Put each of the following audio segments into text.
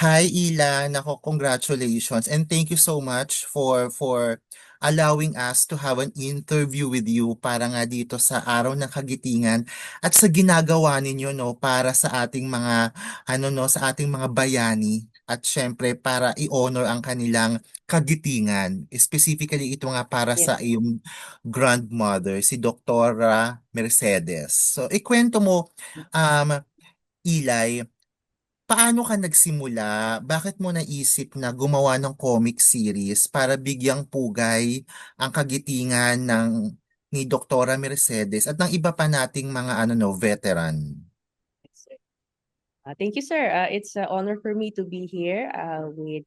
Hi Ila, nako congratulations and thank you so much for allowing us to have an interview with you para nga dito sa Araw ng Kagitingan at sa ginagawa ninyo no para sa ating mga sa ating mga bayani at syempre para i-honor ang kanilang kagitingan. Specifically ito nga para Yes. sa iyong grandmother si Doktora Mercedes. So ikwento mo um Ilay, paano ka nagsimula? Bakit mo naisip na gumawa ng comic series para bigyang pugay ang kagitingan ni Doktora Mercedes at ng iba pa nating mga veteran? Sir. Thank you, sir. It's an honor for me to be here with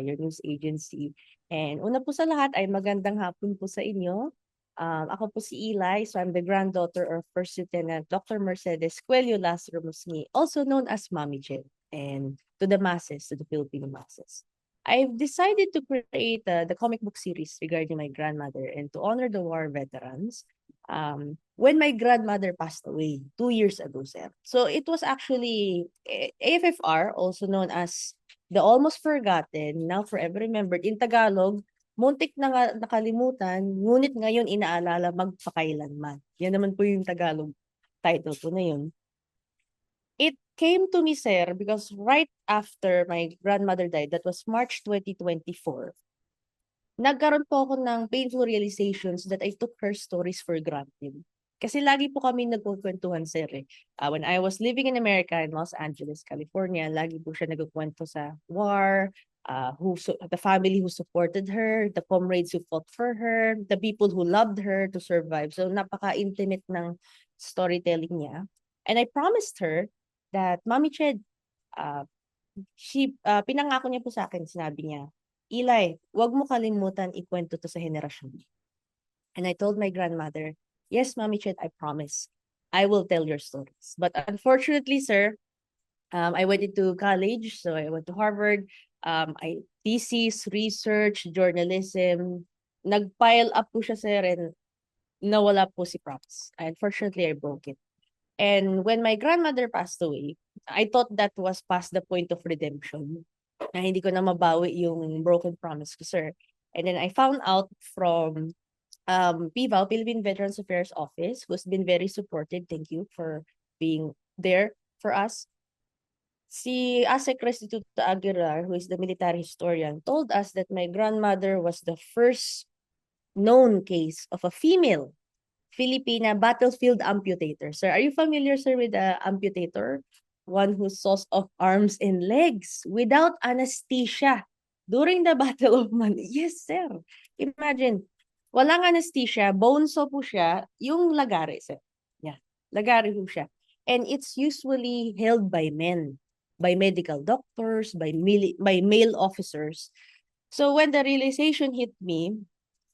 your news agency. And una po sa lahat ay magandang hapon po sa inyo. Ako po si Eli, so I'm the granddaughter of First Lieutenant Dr. Mercedes Cuello Lazaro Musni, also known as Mommy Jen, and to the masses, to the Filipino masses. I've decided to create the comic book series regarding my grandmother and to honor the war veterans. When my grandmother passed away 2 years ago, sir. So it was actually AFFR, also known as the almost forgotten, now forever remembered. In Tagalog, muntik na nga nakalimutan, ngunit ngayon inaalala magpakailanman. Yan naman po yung Tagalog title po na yun. It came to me, sir, because right after my grandmother died, that was March 2024, nagkaroon po ako ng painful realizations that I took her stories for granted. Kasi lagi po kami nagkukwentuhan, sir. When I was living in America, in Los Angeles, California, lagi po siya nagkukwento sa war, the family who supported her, the comrades who fought for her, the people who loved her to survive. So napaka-intimate ng storytelling niya. And I promised her that, Mommy Ched, uh, pinangako niya po sa akin, sinabi niya, Eli, wag mo kalimutan ikwento to sa henerasyon mo. And I told my grandmother, yes, Mommy Chet, I promise. I will tell your stories. But unfortunately, sir, I went into college, so I went to Harvard. I thesis, research, journalism. Nag-pile up po siya, sir, and nawala po si Props. Unfortunately, I broke it. And when my grandmother passed away, I thought that was past the point of redemption. Na hindi ko na mabawi yung broken promise ko, sir. And then I found out from PVAL, Philippine Veterans Affairs Office, who's been very supportive. Thank you for being there for us. Si Asek Restituto Aguilar, who is the military historian, told us that my grandmother was the first known case of a female Filipina battlefield amputator. Sir, are you familiar, sir, with the amputator? One who saws off arms and legs without anesthesia during the Battle of Manila. Yes, sir. Imagine, walang anesthesia, bone saw po siya, yung lagari, sir. Yeah, lagari po siya. And it's usually held by men, by medical doctors, by male officers. So when the realization hit me,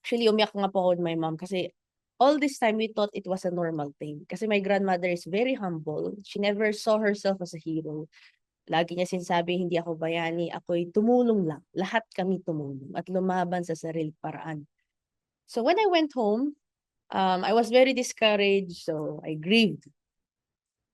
actually umiyak nga po ako with my mom kasi all this time we thought it was a normal thing. Kasi my grandmother is very humble. She never saw herself as a hero. Lagi niya sinasabi, hindi ako bayani, ako'y tumulong lang. Lahat kami tumulong at lumaban sa sariling paraan. So when I went home, I was very discouraged, so I grieved.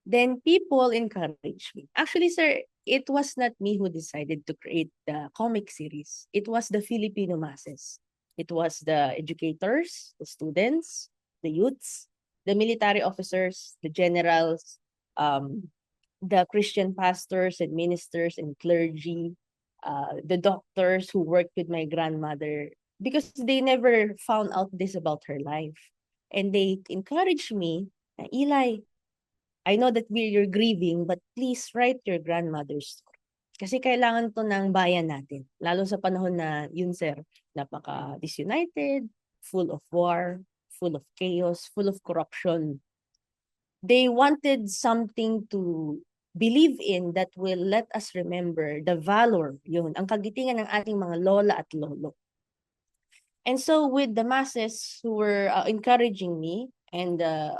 Then people encouraged me. Actually, sir, it was not me who decided to create the comic series. It was the Filipino masses. It was the educators, the students, the youths, the military officers, the generals, um, the Christian pastors and ministers and clergy, the doctors who worked with my grandmother, because they never found out this about her life. And they encouraged me, Eli, I know that you're grieving, but please write your grandmother's story. Kasi kailangan to ng bayan natin. Lalo sa panahon na yun, sir, napaka-disunited, full of war, full of chaos, full of corruption. They wanted something to believe in that will let us remember the valor, yun, ang kagitingan ng ating mga lola at lolo. And so with the masses who were encouraging me and the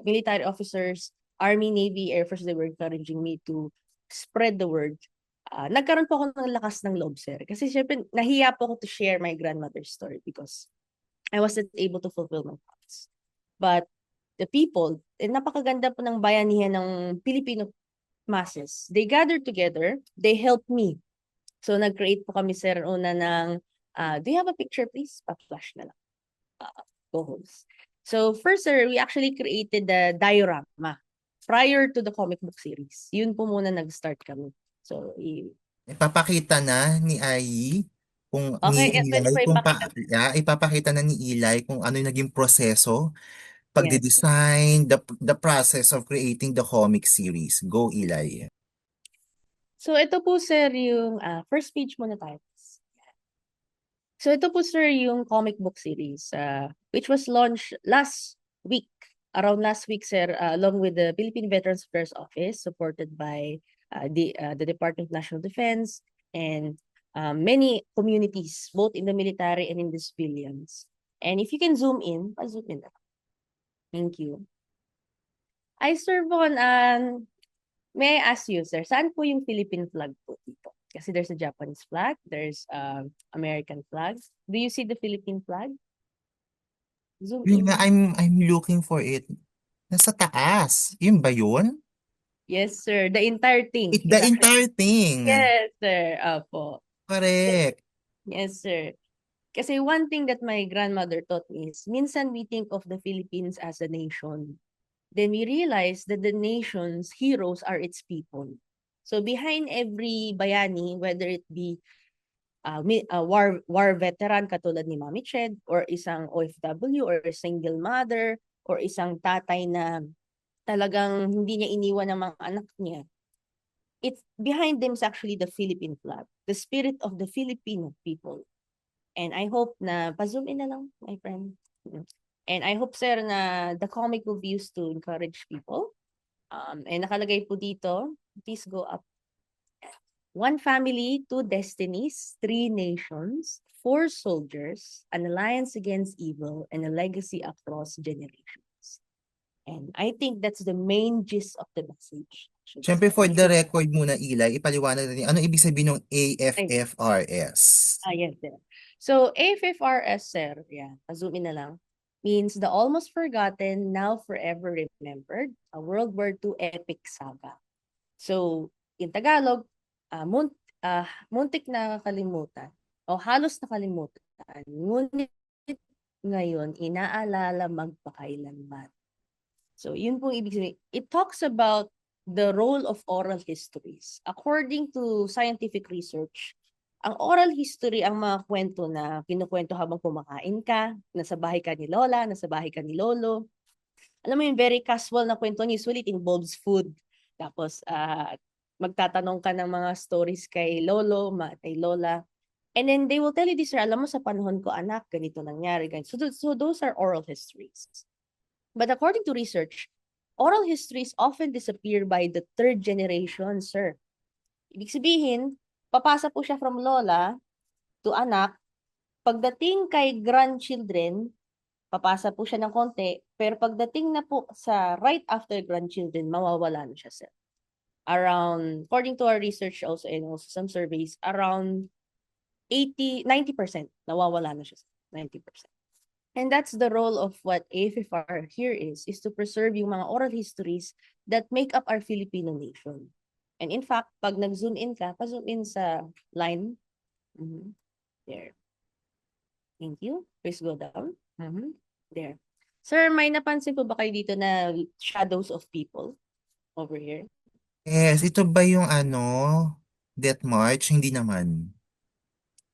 military officers, Army, Navy, Air Force, they were encouraging me to spread the word. Nagkaroon po ako ng lakas ng loob, sir. Kasi syempre, nahiya po ako to share my grandmother's story because I wasn't able to fulfill my promise. But the people, napakaganda po ng bayanihan ng Pilipino masses. They gather together, they help me. So nag-create po kami sir una ng, do you have a picture please? Pa-flash na lang. Co-host. So first sir, we actually created the diorama prior to the comic book series. Yun po muna nag-start kami. So, Ipapakita na ni Ai kung okay, ni pwede Eli pa kung ipakita. ipapakita na ni Eli kung ano yung naging proseso Yes. pagde-design, the process of creating the comic series. Go, Eli. So ito po sir yung first page muna tayo. So ito po sir yung comic book series which was launched last week. Around last week sir, along with the Philippine Veterans Affairs Office supported by the Department of National Defense and many communities both in the military and in the civilians. And if you can zoom in, zoom in. Thank you. I serve on may I ask you, sir, saan po yung Philippine flag po dito? Kasi there's a Japanese flag, there's American flag. Do you see the Philippine flag? Zoom Yun nga, in. I'm looking for it. Nasa taas. Yun ba yun? Yes, sir. The entire thing It, is the actually, entire thing. yes, sir. Opo. Correct. Yes, sir. Kasi one thing that my grandmother taught me is, minsan we think of the Philippines as a nation. Then we realize that the nation's heroes are its people. So behind every bayani, whether it be war veteran katulad ni Mami Ched or isang OFW or single mother or isang tatay na talagang hindi niya iniwan ng mga anak niya. It's behind them is actually the Philippine flag, the spirit of the Filipino people. And I hope na pa-zoom in na lang, my friend. And I hope sir na the comic will be used to encourage people. And nakalagay po dito, please go up. One family, two destinies, three nations, four soldiers, an alliance against evil, and a legacy across generations. And I think that's the main gist of the message. Siyempre, for the record muna, Eli, ipaliwanag natin, ano ibig sabihin ng Ay, AFFRS? yes, sir. So, AFFRS, sir, yeah, zoom in na lang, means the almost forgotten, now forever remembered, a World War II epic saga. So, in Tagalog, muntik na kalimutan o halos nakalimutan, ngunit ngayon inaalala magpakailanman. So, yun pong ibig sabihin. It talks about the role of oral histories. According to scientific research, ang oral history ang mga kwento na kinukwento habang kumakain ka, nasa bahay ka ni lola, nasa bahay ka ni lolo. Alam mo yung very casual na kwento, usually it involves food. Tapos, magtatanong ka ng mga stories kay lolo, kay lola. And then they will tell you this, alam mo sa panahon ko anak, ganito nangyari. Ganito. So those are oral histories. But according to research, oral histories often disappear by the third generation, sir. Ibig sabihin, papasa po siya from lola to anak. Pagdating kay grandchildren, papasa po siya ng konti. Pero pagdating na po sa right after grandchildren, mawawala na siya, sir. According to our research also and also some surveys, around 90% nawawala na siya, 90%. And that's the role of what AFFR here is to preserve yung mga oral histories that make up our Filipino nation. And in fact, pag nag-zoom in ka, pa-zoom in sa line. There. Thank you. Please go down. There. Sir, may napansin po ba kayo dito na shadows of people over here? Yes, ito ba yung Death March? Hindi naman.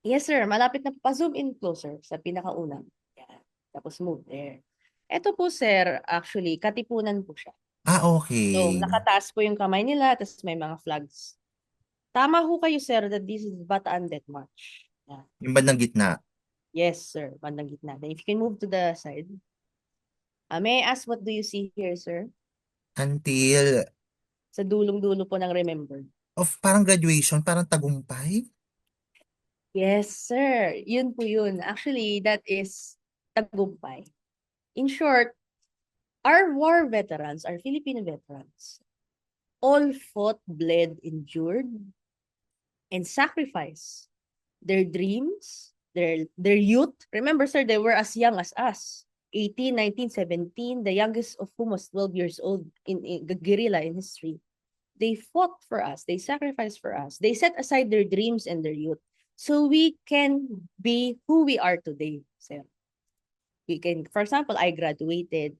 Yes, sir. Malapit na pa-zoom in closer sa pinakaunang. Yan. Tapos move there. Ito po, sir, actually, katipunan po siya. Ah, So, okay. nakataas po yung kamay nila, tapos may mga flags. Tama ho kayo, sir, that this is Bataan Death March. Yan. Yung bandang gitna. Yes, sir. Bandang gitna. Then if you can move to the side. May I ask, what do you see here, sir? Until, Sa dulong-dulo po ng remember. parang graduation, parang tagumpay. Yes, sir. Yun po yun. Actually, that is tagumpay. In short, our war veterans, our Filipino veterans, all fought, bled, endured, and sacrificed their dreams, their youth. Remember, sir, they were as young as us. 18, 19, 17, the youngest of whom was 12 years old in guerrilla in history. They fought for us. They sacrificed for us. They set aside their dreams and their youth so we can be who we are today. So we can, for example, I graduated.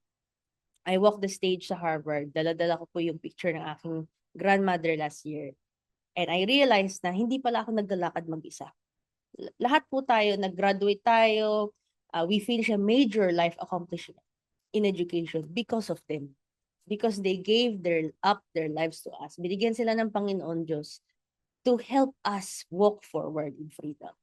I walked the stage sa Harvard. Dala-dala ko po yung picture ng aking grandmother last year. And I realized na hindi pala ako naglalakad mag-isa. Lahat po tayo, nag-graduate tayo, we finish a major life accomplishment in education because of them. Because they gave up their lives to us. Binigyan sila ng Panginoon Diyos to help us walk forward in freedom.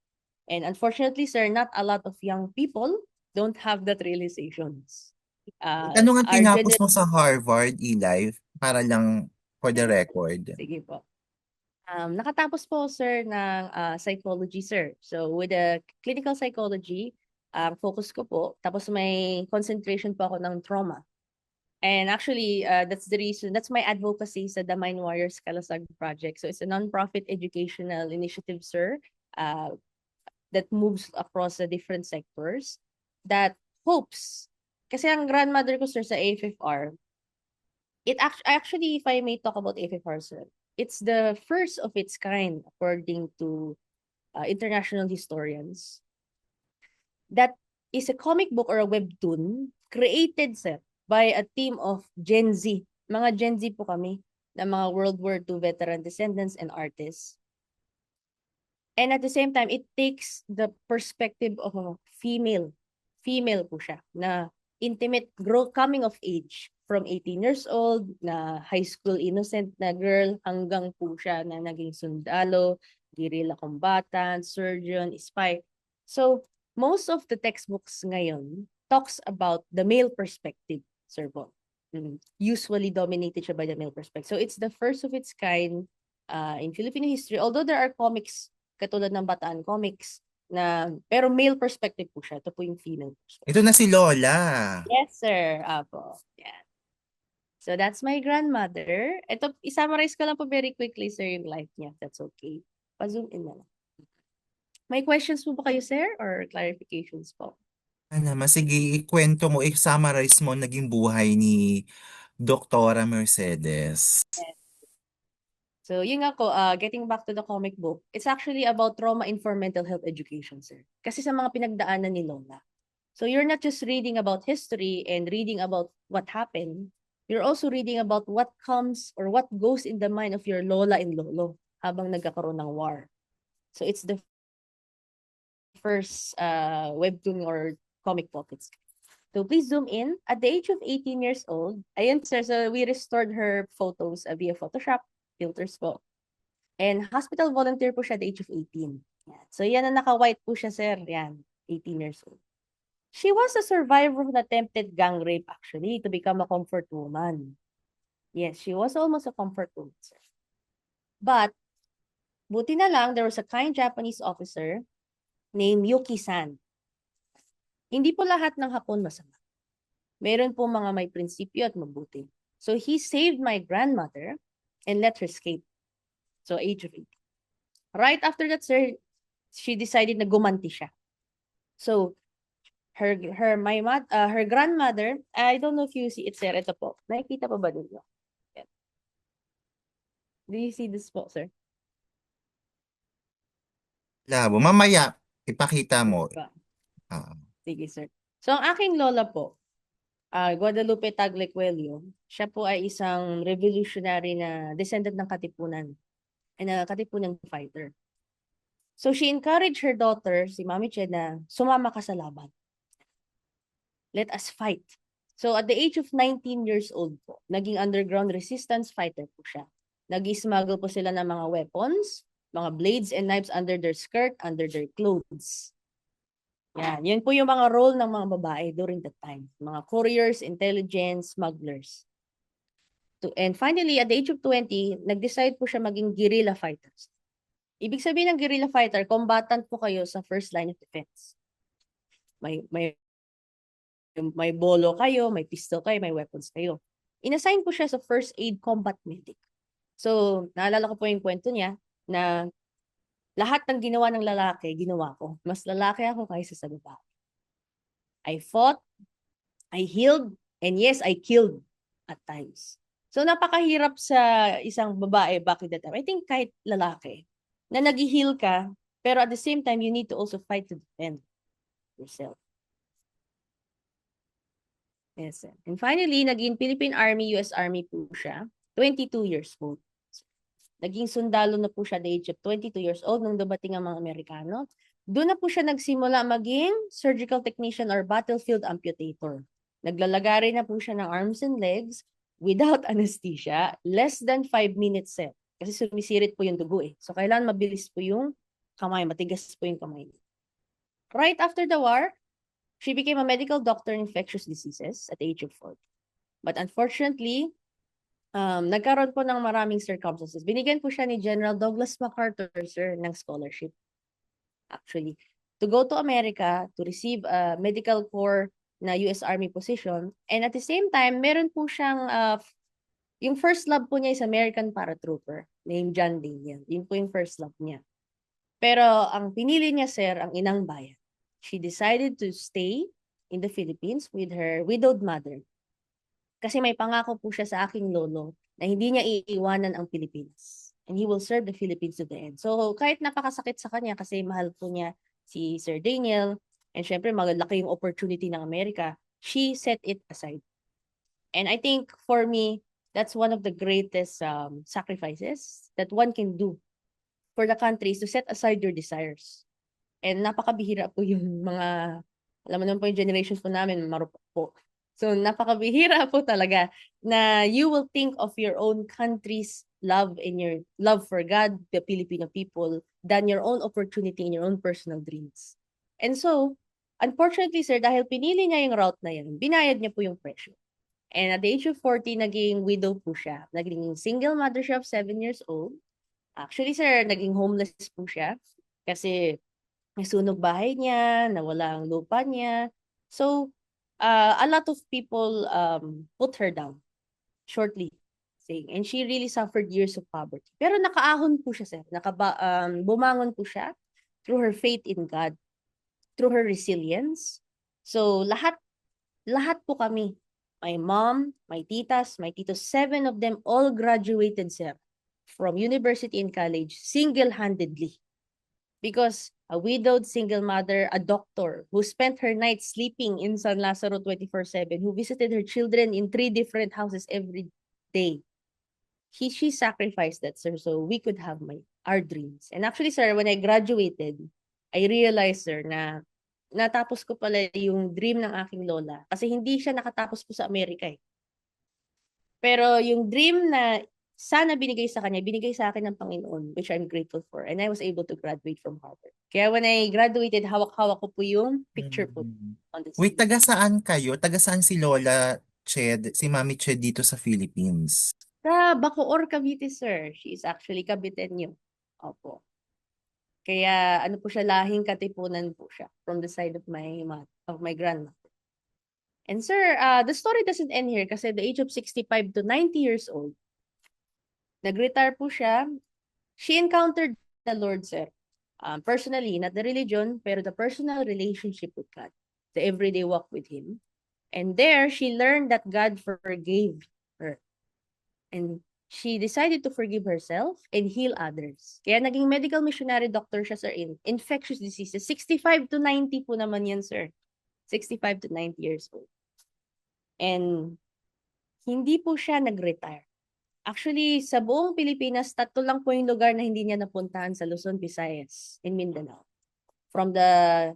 And unfortunately, sir, not a lot of young people don't have that realizations. Ano nga Our tinapos mo sa Harvard, Eli? Para lang for the record. Sige po. Nakatapos po, sir, ng psychology, sir. So, with the clinical psychology, ang focus ko po, tapos may concentration po ako ng trauma. And actually, that's the reason, that's my advocacy sa The Mind Warriors Kalasag Project. So, it's a non-profit educational initiative, sir, that moves across the different sectors that hopes. Kasi ang grandmother ko, sir, sa AFFR, actually, if I may talk about AFFR, sir, it's the first of its kind, according to international historians. That is a comic book or a webtoon created, sir, by a team of Gen Z. Mga Gen Z po kami, na mga World War II veteran descendants and artists. And at the same time, it takes the perspective of a female. Female po siya, na intimate coming of age from 18 years old na high school innocent na girl hanggang po siya na naging sundalo, guerrilla combatant, surgeon, spy. So, most of the textbooks ngayon talks about the male perspective, sir po. Usually dominated siya by the male perspective. So, it's the first of its kind in Filipino history. Although there are comics katulad ng Bataan Comics, pero male perspective po siya. Ito po yung female perspective. Ito na si Lola. Yes, sir. Apo. Yeah. So that's my grandmother. Ito, isummarize ko lang po very quickly, sir, yung life niya. That's okay. Pa-zoom in na lang. May questions po ba kayo, sir? Or clarifications po? Naman, sige, ikwento mo, i-summarize mo naging buhay ni Doktora Mercedes. So, yun nga ko, getting back to the comic book, it's actually about trauma-informed mental health education, sir. Kasi sa mga pinagdaanan ni Lola. So, you're not just reading about history and reading about what happened. You're also reading about what comes or what goes in the mind of your Lola and Lolo habang nagkakaroon ng war. So, it's the first webtoon or comic book. So, please zoom in. At the age of 18 years old, ayan, sir, so we restored her photos via Photoshop. Filters po. And hospital volunteer po siya at the age of 18. Yan. So yan ang naka-white po siya, sir. Yan, 18 years old. She was a survivor of an attempted gang rape actually to become a comfort woman. Yes, she was almost a comfort woman, sir. But, buti na lang, there was a kind Japanese officer named Yuki-san. Hindi po lahat ng Hapon masama. Meron po mga may prinsipyo at mabuti. So he saved my grandmother and let her escape. So, age of 18. Right after that, sir, she decided na gumanti siya. So, her grandmother, I don't know if you see it, sir. Ito po. Nakikita pa ba ninyo? Yeah. Do you see this po, sir? Labo, mamaya, ipakita mo. Sige, sir. So, ang aking lola po, Guadalupe Taglecuello, siya po ay isang revolutionary na descendant ng Katipunan. Katipunan fighter. So she encouraged her daughter, si Mami Che, na sumama ka sa laban. Let us fight. So at the age of 19 years old po, naging underground resistance fighter po siya. Nag-smuggle po sila ng mga weapons, mga blades and knives under their skirt, under their clothes. Yan po yung mga role ng mga babae during that time. Mga couriers, intelligence, smugglers. And finally, at the age of 20, nag-decide po siya maging guerrilla fighters. Ibig sabihin ng guerrilla fighter, combatant po kayo sa first line of defense. May bolo kayo, may pistol kayo, may weapons kayo. Inassign po siya sa first aid combat medic. So, naalala ko po yung kwento niya na lahat ng ginawa ng lalaki, ginawa ko. Mas lalaki ako kaysa sa babae. I fought, I healed, and yes, I killed at times. So napakahirap sa isang babae back in that time. I think kahit lalaki, na nag-heal ka, pero at the same time, you need to also fight to defend yourself. Yes, sir. And finally, naging Philippine Army, US Army po siya. 22 years old. Naging sundalo na po siya at the age of 22 years old nung dumating ang mga Amerikano. Doon na po siya nagsimula maging surgical technician or battlefield amputator. Naglalagari na po siya ng arms and legs without anesthesia, less than 5 minutes set. Kasi sumisirit po yung dugo eh. So kailangan mabilis po yung kamay, matigas po yung kamay. Right after the war, she became a medical doctor in infectious diseases at the age of 40. But unfortunately, nagkaroon po ng maraming circumstances. Binigyan po siya ni General Douglas MacArthur, sir, ng scholarship. Actually, to go to America to receive a medical corps na US Army position. And at the same time, meron po siyang, yung first love po niya is American paratrooper named John Daniel. Yun po yung first love niya. Pero ang pinili niya, sir, ang inang bayan. She decided to stay in the Philippines with her widowed mother. Kasi may pangako po siya sa aking lolo na hindi niya iiwanan ang Pilipinas. And he will serve the Philippines to the end. So kahit napakasakit sa kanya kasi mahal po niya si Sir Daniel, and syempre malaki yung opportunity ng Amerika, she set it aside. And I think for me, that's one of the greatest sacrifices that one can do for the country is to set aside your desires. And napakabihira po yung mga, alam mo naman po yung generation po namin, marupok po. So napakabihira po talaga na you will think of your own country's love and your love for God, the Filipino people, than your own opportunity and your own personal dreams. And so, unfortunately sir, dahil pinili niya yung route na yan, binayad niya po yung presyo. And at the age of 40, naging widow po siya. Naging single mother siya of 7 years old. Actually sir, naging homeless po siya kasi nasunog bahay niya, nawala ang lupa niya. So, a lot of people put her down shortly, saying, and she really suffered years of poverty. Pero nakaahon po siya, sir. Bumangon po siya through her faith in God, through her resilience. So, lahat po kami, my mom, my titas, my titos, 7 of them all graduated, sir, from university and college single-handedly. Because a widowed single mother, a doctor who spent her night sleeping in San Lazaro 24/7, who visited her children in 3 different houses every day. She sacrificed that, sir, so we could have our dreams. And actually, sir, when I graduated, I realized, sir, na natapos ko pala yung dream ng aking lola. Kasi hindi siya nakatapos po sa Amerika eh. Pero yung dream na sana binigay sa kanya, binigay sa akin ng Panginoon, which I'm grateful for. And I was able to graduate from Harvard. Kaya when I graduated, hawak-hawak ko po yung picture po on the Wait, ceiling. taga saan kayo? Taga saan si Lola Ched, si Mami Ched dito sa Philippines? Sa Bacoor, Cavite, sir. She is actually Caviteño. Opo. Kaya ano po siya, lahing Katipunan po siya from the side of my grandmother. And sir, the story doesn't end here kasi at the age of 65 to 90 years old, nag-retire po siya. She encountered the Lord, sir. Personally, not the religion, pero the personal relationship with God, the everyday walk with Him. And there, she learned that God forgave her. And she decided to forgive herself and heal others. Kaya naging medical missionary doctor siya, sir, in infectious diseases. 65 to 90 po naman yan, sir. 65 to 90 years old. And hindi po siya nag-retire. Actually, sa buong Pilipinas, 3 lang po yung lugar na hindi niya napuntahan sa Luzon, Visayas, and Mindanao. From the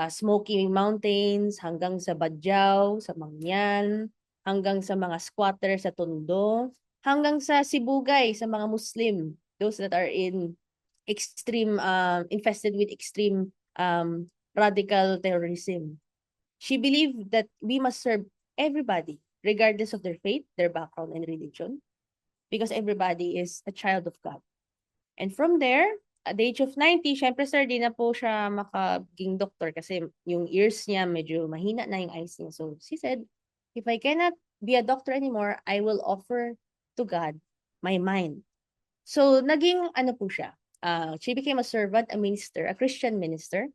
Smoky Mountains hanggang sa Badjao, sa Mangyan, hanggang sa mga squatter sa Tondo, hanggang sa Sibugay, sa mga Muslim, those that are in extreme, infested with extreme radical terrorism. She believed that we must serve everybody, regardless of their faith, their background, and religion, because everybody is a child of God. And from there, at the age of 90, syempre sir, di na po siya makaging doctor kasi yung ears niya medyo mahina na yung eyes niya. So she said, if I cannot be a doctor anymore, I will offer to God my mind. So naging ano po siya, she became a servant, a minister, a Christian minister.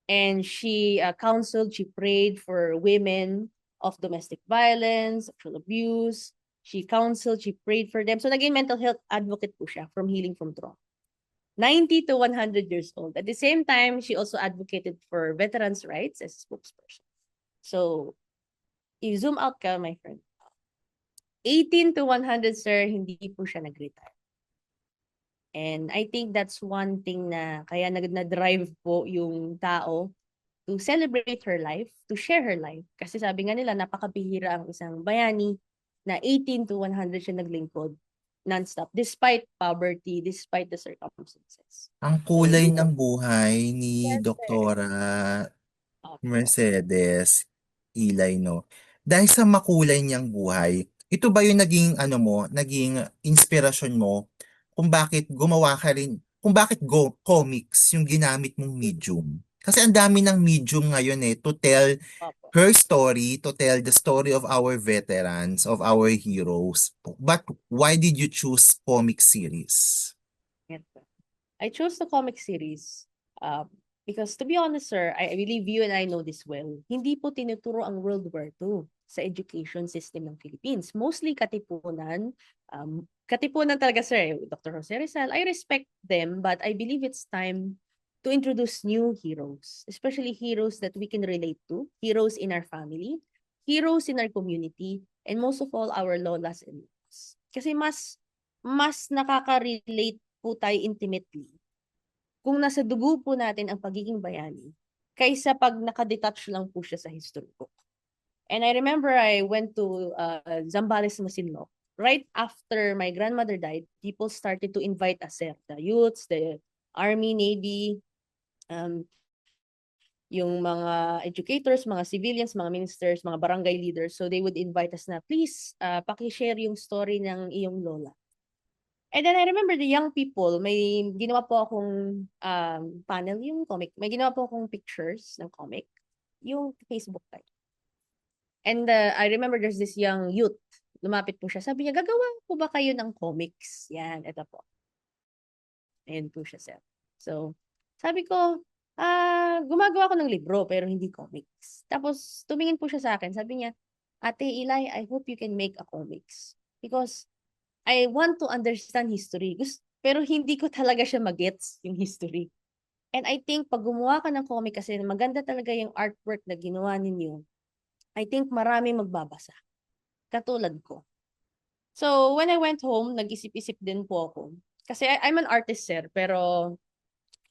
And she counseled, she prayed for women of domestic violence, sexual abuse, She counseled, she prayed for them. So naging mental health advocate po siya from Healing from Trauma. 90 to 100 years old. At the same time, she also advocated for veterans' rights as a spokesperson. So, i-zoom out ka, my friend. 18 to 100, sir, hindi po siya nag-retire. And I think that's one thing na kaya na-drive po yung tao to celebrate her life, to share her life. Kasi sabi nga nila, napakabihira ang isang bayani na 18 to 100 siya naglingkod non-stop, despite poverty, despite the circumstances. Ang So, kulay ng buhay ni yes, sir. Doktora Opo. Mercedes Ilay, no? Dahil sa makulay niyang buhay, ito ba yung naging ano mo, naging inspirasyon mo kung bakit gumawa ka rin, kung bakit comics yung ginamit mong medium? Kasi ang dami ng medium ngayon to tell Opo. her story, to tell the story of our veterans, of our heroes. But why did you choose comic series? Yan po. I chose the comic series because to be honest, sir, I believe you and I know this well. Hindi po tinuturo ang World War II sa education system ng Philippines. Mostly katipunan. Katipunan talaga, sir. Dr. Jose Rizal, I respect them, but I believe it's time to introduce new heroes, especially heroes that we can relate to, heroes in our family, heroes in our community, and most of all, our lolas and lolas. Kasi mas nakaka-relate po tayo intimately kung nasa dugo po natin ang pagiging bayani kaysa pag nakadetach lang po siya sa history book. And I remember I went to Zambales, Masinloc. Right after my grandmother died, people started to invite us, sir, the youths, the army, navy, um, yung mga educators, mga civilians, mga ministers, mga barangay leaders. So they would invite us na, please, paki-share yung story ng iyong lola. And then I remember the young people, may ginawa po akong panel yung comic. May ginawa po akong pictures ng comic, yung Facebook type. And I remember there's this young youth, lumapit po siya. Sabi niya, gagawa po ba kayo ng comics? Yan, eto po. Ayan po siya, sir. So, sabi ko, gumagawa ko ng libro pero hindi comics. Tapos, tumingin po siya sa akin. Sabi niya, Ate Eli, I hope you can make a comics. Because I want to understand history. Pero hindi ko talaga siya magets yung history. And I think pag gumawa ka ng comic kasi maganda talaga yung artwork na ginawa ninyo, I think marami magbabasa. Katulad ko. So, when I went home, nag-isip-isip din po ako. Kasi I'm an artist, sir, pero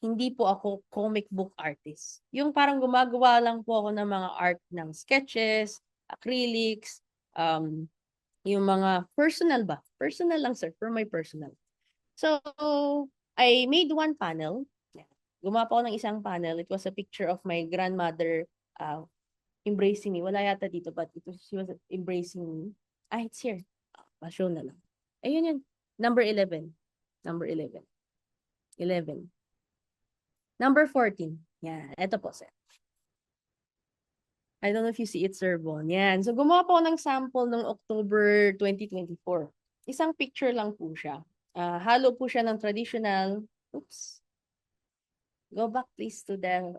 hindi po ako comic book artist. Yung parang gumagawa lang po ako ng mga art ng sketches, acrylics, yung mga personal ba? Personal lang, sir, for my personal. So, I made one panel. Gumawa po ako ng isang panel. It was a picture of my grandmother embracing me. Wala yata dito, but she was embracing me. It's here. Pa-show na lang. Ayun yun. Number 11. Number 11. 11. Number 14. Yan. Ito po, sir. I don't know if you see it, Sir Bon. Yan. So, gumawa po ako ng sample noong October 2024. Isang picture lang po siya. Halo po siya ng traditional. Oops. Go back please to the,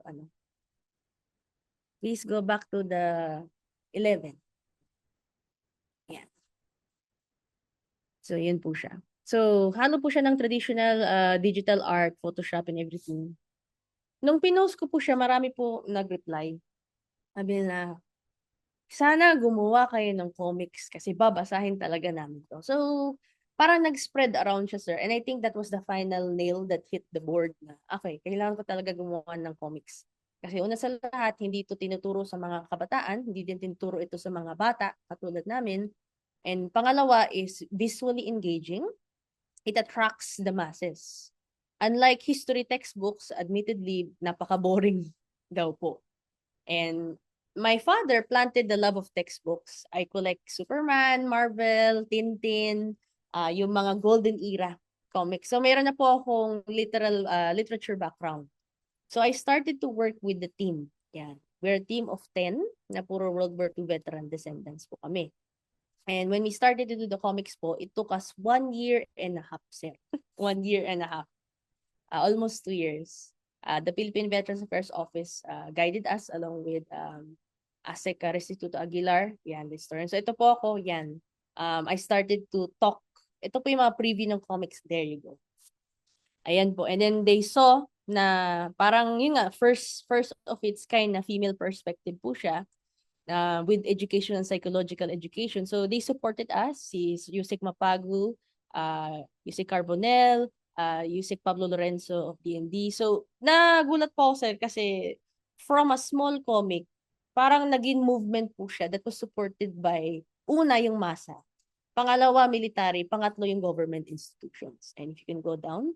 please go back to the 11. Yan. So, yun po siya. So, halo po siya ng traditional digital art, Photoshop, and everything. Nung pinost ko po siya, marami po nag-reply. Sabi na, sana gumawa kayo ng comics kasi babasahin talaga namin to. So, parang nag-spread around siya, sir. And I think that was the final nail that hit the board na, okay, kailangan ko talaga gumawa ng comics. Kasi una sa lahat, hindi ito tinuturo sa mga kabataan, hindi din tinuturo ito sa mga bata, katulad namin. And pangalawa is visually engaging. It attracts the masses. Unlike history textbooks, admittedly, napaka-boring daw po. And my father planted the love of textbooks. I collect Superman, Marvel, Tintin, yung mga golden era comics. So meron na po akong literature background. So I started to work with the team. Yan. We're a team of 10 na puro World War II veteran descendants po kami. And when we started to do the comics po, it took us 1 year and a half, sir. 1 year and a half. Almost 2 years. The Philippine Veterans Affairs Office guided us along with ASEC Restituto Aguilar, yan, the historian. So ito po ako, yan. I started to talk. Ito po yung mga preview ng comics. There you go. Ayan po. And then they saw na parang yun nga, first of its kind na female perspective po siya with education and psychological education. So they supported us, si Yusek Mapagu, Yusek Carbonell, Yusek Pablo Lorenzo of D&D. So nagulat po ako sir kasi from a small comic, parang naging movement po siya that was supported by una yung masa, pangalawa military, pangatlo yung government institutions. And if you can go down,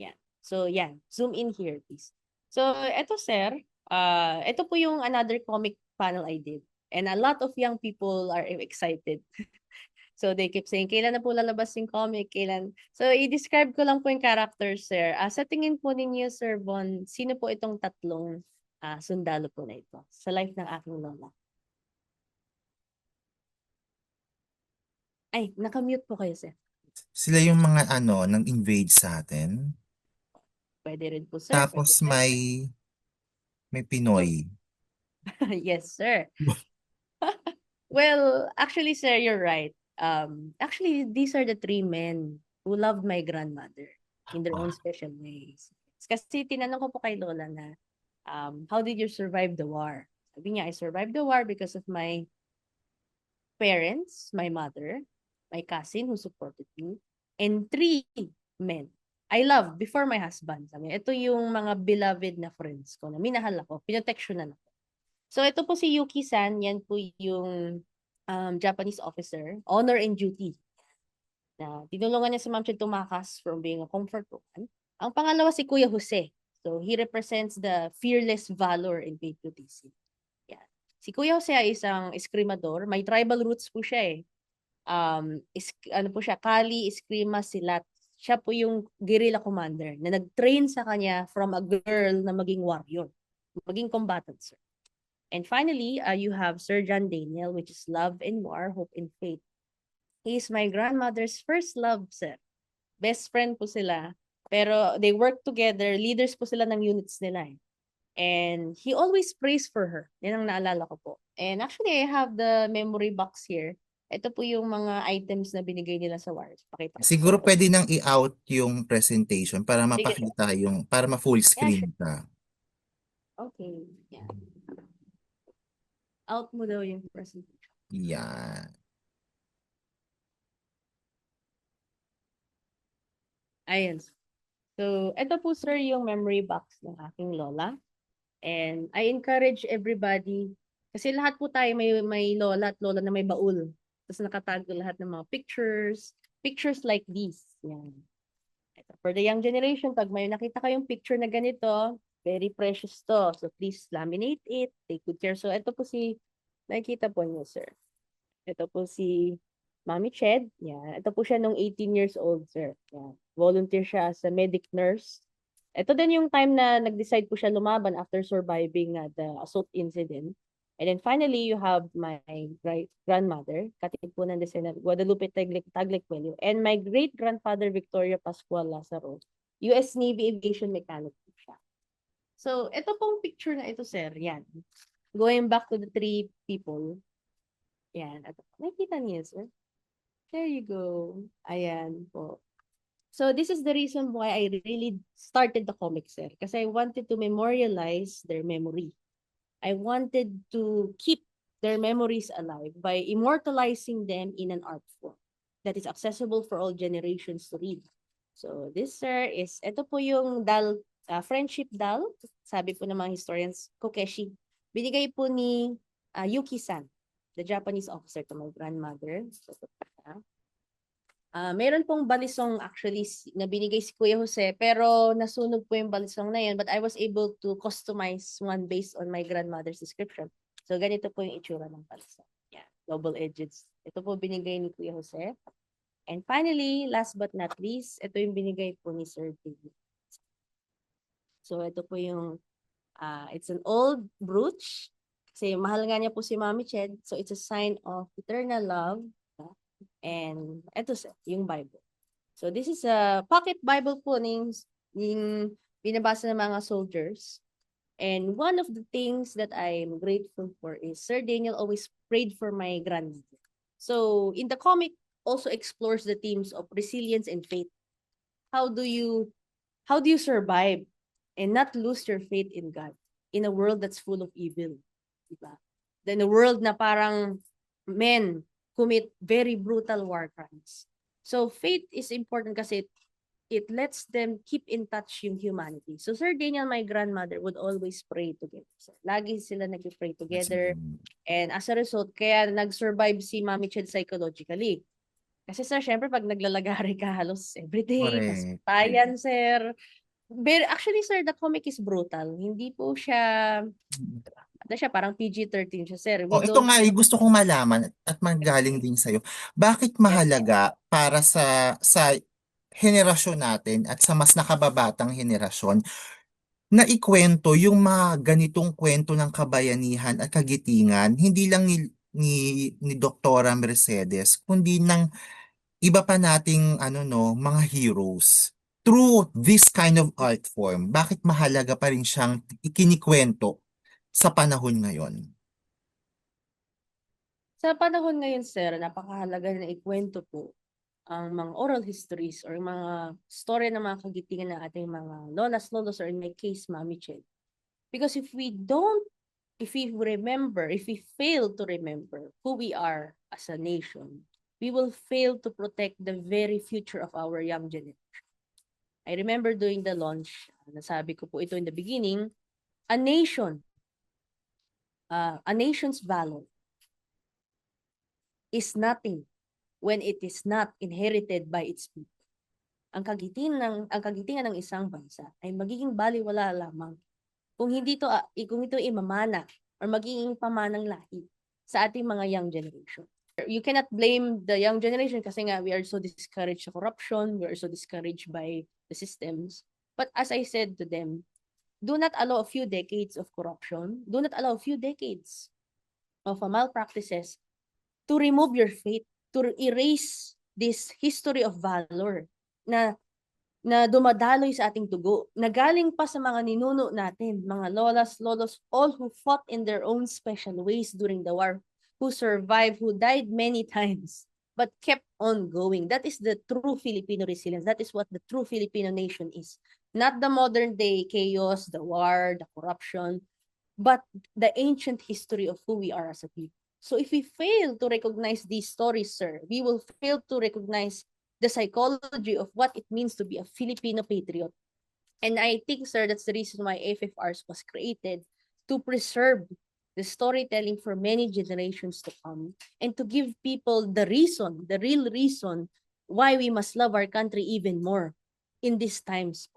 yan. So, yan. Zoom in here, please. So, eto sir, ito po yung another comic panel I did. And a lot of young people are excited. So, they keep saying, kailan na po lalabas yung comic? Kailan? So, i-describe ko lang po yung characters, sir. Sa tingin po ninyo, Sir Von, sino po itong tatlong sundalo po na ito sa life ng aking lola? Ay, nakamute po kayo, sir. Sila yung mga nang invade sa atin. Pwede rin po, sir. Pwede Tapos rin. may Pinoy. Yes, sir. Well, actually, sir, you're right. Actually, these are the three men who loved my grandmother in their own special ways. Kasi tinanong ko po kay Lola na, how did you survive the war? Sabi niya, I survived the war because of my parents, my mother, my cousin who supported me, and three men I love before my husband. Sabi niya, ito yung mga beloved na friends ko na minahal ako, pinoteksyonan ako. So ito po si Yuki-san, yan po yung Japanese officer, honor and duty. Na tinulungan niya si Ma'am Chen tumakas from being a comfort woman. Ang pangalawa si Kuya Jose. So he represents the fearless valor and patriotism. Yan. Si Kuya Jose ay isang eskrimador. May tribal roots po siya eh. Ano po siya, Kali, Eskrima, Silat. Siya po yung guerrilla commander na nag-train sa kanya from a girl na maging warrior, maging combatant, sir. And finally, you have Sir John Daniel, which is love and war, hope and faith. He is my grandmother's first love, sir. Best friend po sila. Pero they work together. Leaders po sila ng units nila eh. And he always prays for her. Yan ang naalala ko po. And actually, I have the memory box here. Ito po yung mga items na binigay nila sa wars. Pakita ko. Siguro pwede nang i-out yung presentation para Sige. mapakita para ma-full Yeah, sure. screen ka. Okay. Yeah. Out mo daw yung presentation. Yan. Ayan. So, ito po sir yung memory box ng aking lola. And I encourage everybody, kasi lahat po tayo may lola at lola na may baul. Tapos nakatago lahat ng mga pictures like these. Yan. Ito, for the young generation, pag may nakita kayong picture na ganito, very precious to. So please laminate it, take good care. So ito po nakikita po niyo sir. Ito po si Mami Ched. Yan. Ito po siya nung 18 years old, sir. Yan. Volunteer siya as a medic nurse. Ito din yung time na nag-decide po siya lumaban after surviving the assault incident. And then finally, you have my grandmother, kapatid po ng Lieutenant Guadalupe Taglicuello, and my great-grandfather Victoria Pascual Lazaro, US Navy Aviation Mechanic po siya. So, ito pong picture na ito, sir. Yan. Going back to the three people. Yan. Nakikita niyo, sir? There you go. Ayan po. So this is the reason why I really started the comic, sir. Kasi I wanted to memorialize their memory. I wanted to keep their memories alive by immortalizing them in an art form that is accessible for all generations to read. So this, sir, ito po yung friendship doll. Sabi po ng mga historians, Kokeshi. Binigay po ni Yuki-san, the Japanese officer, to my grandmother. So, meron pong balisong actually na binigay si Kuya Jose, pero nasunog po yung balisong na yun, but I was able to customize one based on my grandmother's description. So ganito po yung itsura ng balisong. Yeah, double-edged. Ito po binigay ni Kuya Jose. And finally, last but not least, ito yung binigay po ni Sir David. So ito po yung, it's an old brooch. Kasi mahal nga niya po si Mami Ched. So it's a sign of eternal love. And ito yung Bible. So this is a pocket Bible po ng binabasa ng mga soldiers. And one of the things that I'm grateful for is Sir Daniel always prayed for my grandmother. So in the comic also explores the themes of resilience and faith. How do you how do you survive and not lose your faith in God in a world that's full of evil? Diba? In a world na parang men commit very brutal war crimes. So faith is important kasi it lets them keep in touch yung humanity. So Sir Daniel, my grandmother would always pray together. So, lagi sila nag-pray That's together. And as a result, kaya nag-survive si Mami Ched psychologically. Kasi sir, syempre pag naglalagari ka halos everyday, tas correct. tayan, sir. Pero actually, sir, the comic is brutal. Hindi po siya, ano siya, parang PG-13 siya, sir. We Oh, ito don't nga, show, gusto kong malaman at manggaling din sa'yo. Bakit yes, mahalaga para sa henerasyon natin at sa mas nakababatang henerasyon na ikwento yung mga ganitong kwento ng kabayanihan at kagitingan, hindi lang ni Doktora Mercedes, kundi ng iba pa nating mga heroes. Through this kind of art form, bakit mahalaga pa rin siyang ikinikwento sa panahon ngayon? sa panahon ngayon, sir, napakahalaga na ikwento po ang mga oral histories or mga story ng mga kagitingan ng ating mga lolas, lolos, or in my case, Mami Ched. Because if we fail to remember who we are as a nation, we will fail to protect the very future of our young generation. I remember doing the launch, nasabi ko po ito in the beginning, a nation's valor is nothing when it is not inherited by its people. Ang kagitingan ng isang bansa ay magiging baliwala lamang kung ito imamana or magiging pamanang lahi sa ating mga young generation. You cannot blame the young generation kasi nga we are so discouraged sa corruption, we are so discouraged by the systems. But as I said to them, do not allow a few decades of corruption, do not allow a few decades of malpractices to remove your faith, to erase this history of valor na dumadaloy sa ating dugo, na galing pa sa mga ninuno natin, mga lolas, lolos, all who fought in their own special ways during the war, who survived, who died many times, but kept on going. That is the true Filipino resilience. That is what the true Filipino nation is. Not the modern day chaos, the war, the corruption, but the ancient history of who we are as a people. So if we fail to recognize these stories, sir, we will fail to recognize the psychology of what it means to be a Filipino patriot. And I think, sir, that's the reason why AFFRs was created, to preserve the storytelling for many generations to come and to give people the real reason why we must love our country even more in these times.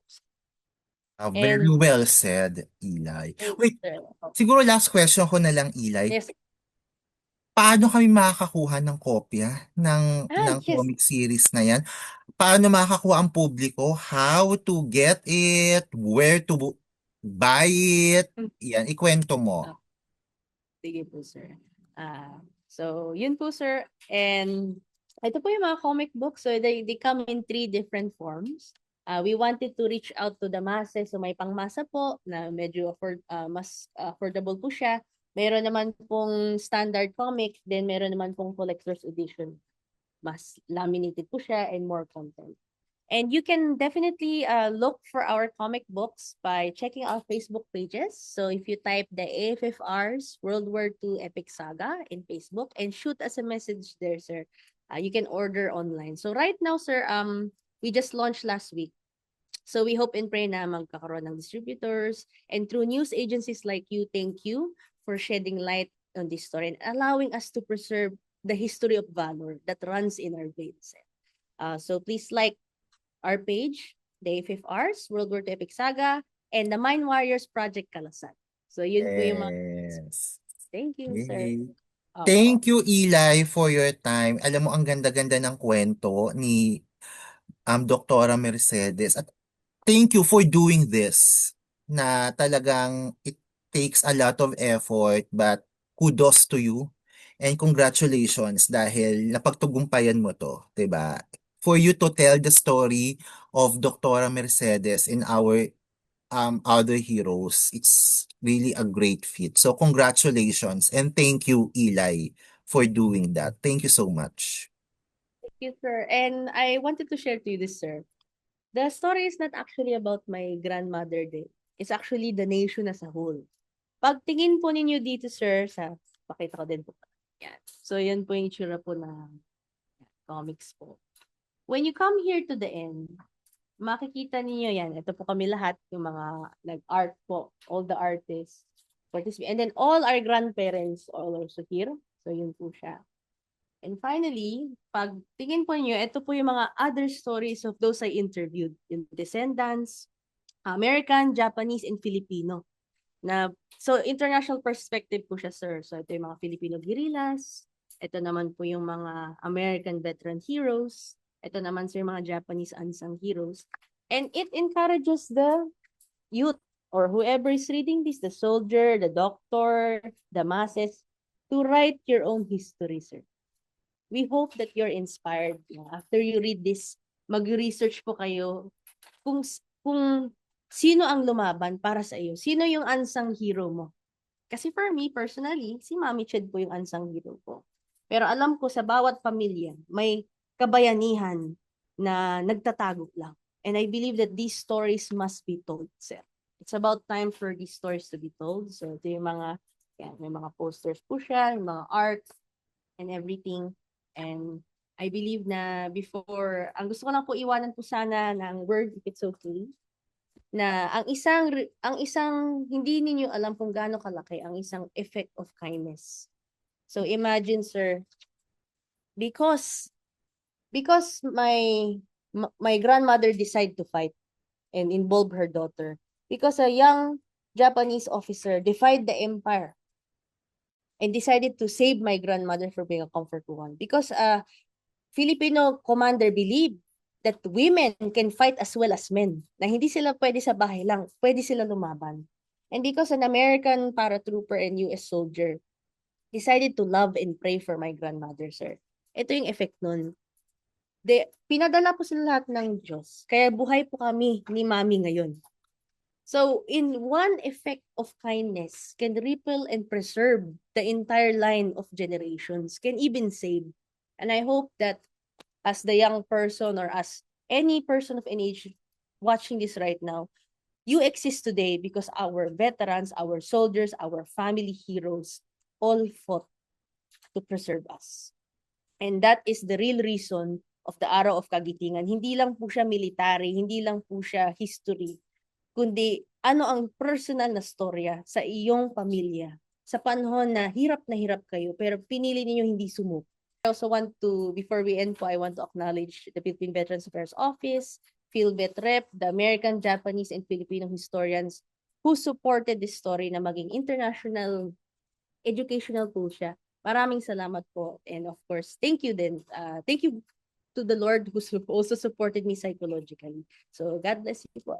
Very And well said, Eli. thank you, Wait, sir. siguro last question ko na lang, Eli. Yes. Paano kami makakakuha ng kopya ng Yes. comic series na yan? Paano makakakuha ang publiko? How to get it? Where to buy it? Yan, ikwento mo. Sige po, sir. So, yun po, sir. And ito po yung mga comic books. So, they come in 3 different forms. We wanted to reach out to the masses. So, may pangmasa po na medyo mas affordable po siya. Meron naman pong standard comic. Then, meron naman pong collector's edition. Mas laminated po siya and more content. And you can definitely look for our comic books by checking our Facebook pages. So if you type the AFFR's World War II Epic Saga in Facebook and shoot us a message there, sir, you can order online. So right now, sir, we just launched last week. So we hope and pray na magkakaroon ng distributors, and through news agencies like you, thank you for shedding light on this story and allowing us to preserve the history of valor that runs in our veins. So please like our page, the AFFR's World War II Epic Saga, and the Mind Warriors Project Kalasat. So yun po yung mga... Yes. Thank you, sir. Yay. Opo. Thank you, Eli, for your time. Alam mo, ang ganda-ganda ng kwento ni Doktora Mercedes. At thank you for doing this. Na talagang it takes a lot of effort, but kudos to you. And congratulations dahil napagtugumpayan mo to, 'di ba? For you to tell the story of Doktora Mercedes in our other heroes, it's really a great fit. So congratulations and thank you, Eli, for doing that. Thank you so much. Thank you, sir. And I wanted to share to you this, sir. The story is not actually about my grandmother din. It's actually the nation as a whole. Pagtingin po ninyo dito, sir, pakita ko din po. Yan. So, yan po yung itsura po ng comics po. When you come here to the end, makikita niyo yan. Ito po kami lahat, yung mga nag-art po, all the artists. And then all our grandparents are also here. So, yun po siya. And finally, pag tingin po niyo, ito po yung mga other stories of those I interviewed. Yung descendants, American, Japanese, and Filipino. So, international perspective po siya, sir. So, ito yung mga Filipino guerrillas. Ito naman po yung mga American veteran heroes. Ito naman, sir, mga Japanese unsung heroes. And it encourages the youth or whoever is reading this, the soldier, the doctor, the masses, to write your own history, sir. We hope that you're inspired. After you read this, mag-research po kayo kung sino ang lumaban para sa iyo. Sino yung unsung hero mo? Kasi for me, personally, si Mami Ched po yung unsung hero ko. Pero alam ko sa bawat pamilya, may kabayanihan na nagtatago lang. And I believe that these stories must be told, sir. It's about time for these stories to be told. So ito yung mga, may mga posters po siya, yung mga art, and everything. And I believe na before, ang gusto ko lang po iwanan po sana ng word, if it's okay, na ang isang hindi ninyo alam kung gaano kalaki ang isang effect of kindness. So imagine, sir, because my grandmother decided to fight and involve her daughter, because a young Japanese officer defied the empire and decided to save my grandmother from being a comfort woman, because a Filipino commander believed that women can fight as well as men, na hindi sila pwede sa bahay lang, pwede sila lumaban. And because an American paratrooper and US soldier decided to love and pray for my grandmother, sir. Ito yung effect nun. Pinadala po sila lahat ng Diyos. Kaya buhay po kami ni Mami ngayon. So, in one effect of kindness can ripple and preserve the entire line of generations, can even save. And I hope that as the young person or as any person of any age watching this right now, you exist today because our veterans, our soldiers, our family heroes all fought to preserve us. And that is the real reason of the Araw of Kagitingan. Hindi lang po siya military, hindi lang po siya history, kundi ano ang personal na storya sa iyong pamilya sa panahon na hirap kayo pero pinili niyo hindi sumuko. I also want to, before we end po, I want to acknowledge the Philippine Veterans Affairs Office, PhilVet Rep, the American, Japanese, and Filipino historians who supported this story na maging international educational po siya. Maraming salamat po. And of course, thank you din. Thank you to the Lord who also supported me psychologically. So God bless you po.